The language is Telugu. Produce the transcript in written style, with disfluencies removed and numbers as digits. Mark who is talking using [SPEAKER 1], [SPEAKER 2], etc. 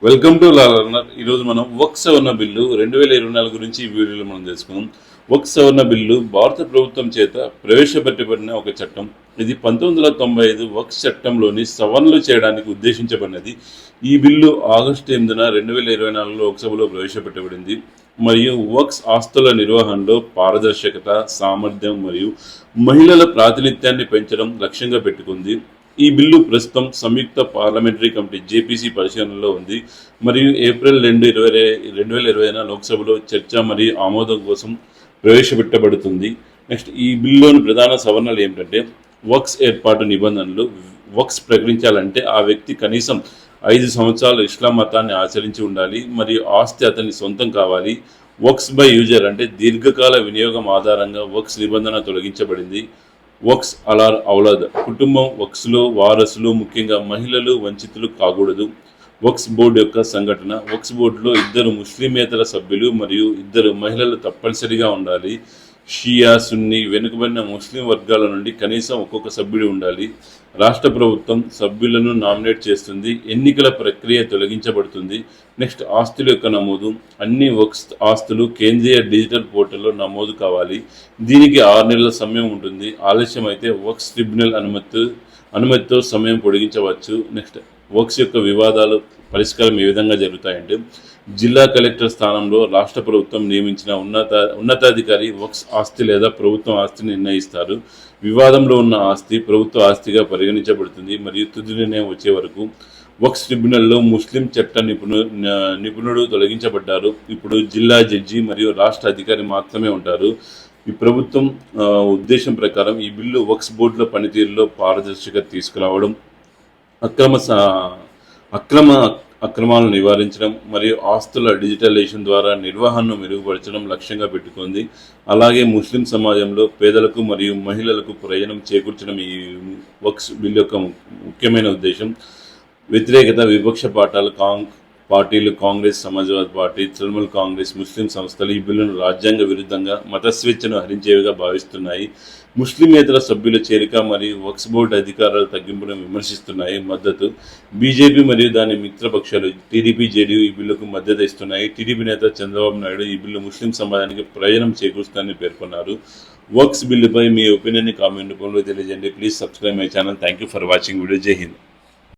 [SPEAKER 1] Welcome to లాలన్నర్. ఈరోజు మనం వక్ఫ్ సవరణ బిల్లు 2024 గురించి ఈ వీడియోలో మనం తెలుసుకుందాం. వక్ఫ్ సవరణ బిల్లు భారత ప్రభుత్వం చేత ప్రవేశపెట్టబడిన ఒక చట్టం. ఇది 1995 వక్ఫ్ చట్టంలోని సవరణలు చేయడానికి ఉద్దేశించబడినది. ఈ బిల్లు ఆగస్టు 8, 2024లో లోక్సభలో ప్రవేశపెట్టబడింది మరియు వక్ఫ్ ఆస్తుల నిర్వహణలో పారదర్శకత, సామర్థ్యం మరియు మహిళల ప్రాతినిధ్యాన్ని పెంచడం లక్ష్యంగా పెట్టుకుంది. ఈ బిల్లు ప్రస్తుతం సంయుక్త పార్లమెంటరీ కమిటీ జేపీసీ పరిశీలనలో ఉంది మరియు ఏప్రిల్ 2, 2020 లోక్సభలో చర్చ మరియు ఆమోదం కోసం ప్రవేశపెట్టబడుతుంది. నెక్స్ట్, ఈ బిల్లులోని ప్రధాన సవరణలు ఏమిటంటే వక్ఫ్ ఏర్పాటు నిబంధనలు. వక్ఫ్ ప్రకటించాలంటే ఆ వ్యక్తి కనీసం 5 సంవత్సరాలు ఇస్లాం మతాన్ని ఆచరించి ఉండాలి మరియు ఆస్తి అతని సొంతం కావాలి. వక్ఫ్ బై యూజర్ అంటే దీర్ఘకాల వినియోగం ఆధారంగా వక్ఫ్ నిబంధన తొలగించబడింది. వక్ఫ్ అలార్ ఔలాద్ కుటుంబం వక్ఫ్లో వారసులు, ముఖ్యంగా మహిళలు వంచితులు కాకూడదు. వక్ఫ్ బోర్డు యొక్క సంఘటన. వక్ఫ్ బోర్డులో 2 ముస్లిమేతర సభ్యులు మరియు 2 మహిళలు తప్పనిసరిగా ఉండాలి. షియా, సున్నీ, వెనుకబడిన ముస్లిం వర్గాల నుండి కనీసం ఒక్కొక్క సభ్యుడు ఉండాలి. రాష్ట్ర ప్రభుత్వం సభ్యులను నామినేట్ చేస్తుంది. ఎన్నికల ప్రక్రియ తొలగించబడుతుంది. నెక్స్ట్, ఆస్తుల యొక్క నమోదు. అన్ని వక్ఫ్ ఆస్తులు కేంద్రీయ డిజిటల్ పోర్టల్లో నమోదు కావాలి. దీనికి 6 నెలల సమయం ఉంటుంది. ఆలస్యం అయితే వక్ఫ్ ట్రిబ్యునల్ అనుమతితో సమయం పొడిగించవచ్చు. నెక్స్ట్, వక్ఫ్ యొక్క వివాదాలు పరిష్కారం ఏ విధంగా జరుగుతాయంటే జిల్లా కలెక్టర్ స్థానంలో రాష్ట్ర ప్రభుత్వం నియమించిన ఉన్నతాధికారి వక్ఫ్ ఆస్తి లేదా ప్రభుత్వం ఆస్తిని నిర్ణయిస్తారు. వివాదంలో ఉన్న ఆస్తి ప్రభుత్వ ఆస్తిగా పరిగణించబడుతుంది మరియు తుది నిర్ణయం వచ్చే వరకు. వక్ఫ్ ట్రిబ్యునల్లో ముస్లిం చట్ట నిపుణుడు తొలగించబడ్డారు. ఇప్పుడు జిల్లా జడ్జి మరియు రాష్ట్ర అధికారి మాత్రమే ఉంటారు. ఈ ప్రభుత్వం ఉద్దేశం ప్రకారం ఈ బిల్లు వక్ఫ్ బోర్డుల పనితీరులో పారదర్శకత తీసుకురావడం, అక్రమాలను నివారించడం మరియు ఆస్తుల డిజిటలైజేషన్ ద్వారా నిర్వహణను మెరుగుపరచడం లక్ష్యంగా పెట్టుకుంది. అలాగే ముస్లిం సమాజంలో పేదలకు మరియు మహిళలకు ప్రయోజనం చేకూర్చడం ఈ వక్ఫ్ బిల్ యొక్క ముఖ్యమైన ఉద్దేశం. వ్యతిరేకత. విపక్ష పార్టీలు కాంగ్రెస్, సమాజ్వాదీ పార్టీ, తృణమూల్ కాంగ్రెస్, ముస్లిం సంస్థలు ఈ బిల్లును రాజ్యాంగ విరుద్ధంగా, మత స్వేచ్ఛను హరించేవిగా భావిస్తున్నాయి. ముస్లిమేతర సభ్యుల చేరిక మరియు వక్ఫ్ బోర్డు అధికారాల తగ్గింపును విమర్శిస్తున్నాయి. మద్దతు. బీజేపీ మరియు దాని మిత్రపక్షాలు టీడీపీ, జేడీయూ ఈ బిల్లుకు మద్దతు ఇస్తున్నాయి. టీడీపీ నేత చంద్రబాబు నాయుడు ఈ బిల్లు ముస్లిం సమాజానికి ప్రయోజనం చేకూరుస్తుందని పేర్కొన్నారు. వక్ఫ్ బిల్లుపై మీ ఒపీనియన్ని కామెంట్ రూపంలో తెలియజేయండి. Please subscribe my channel. Thank you for watching video. జై హింద్.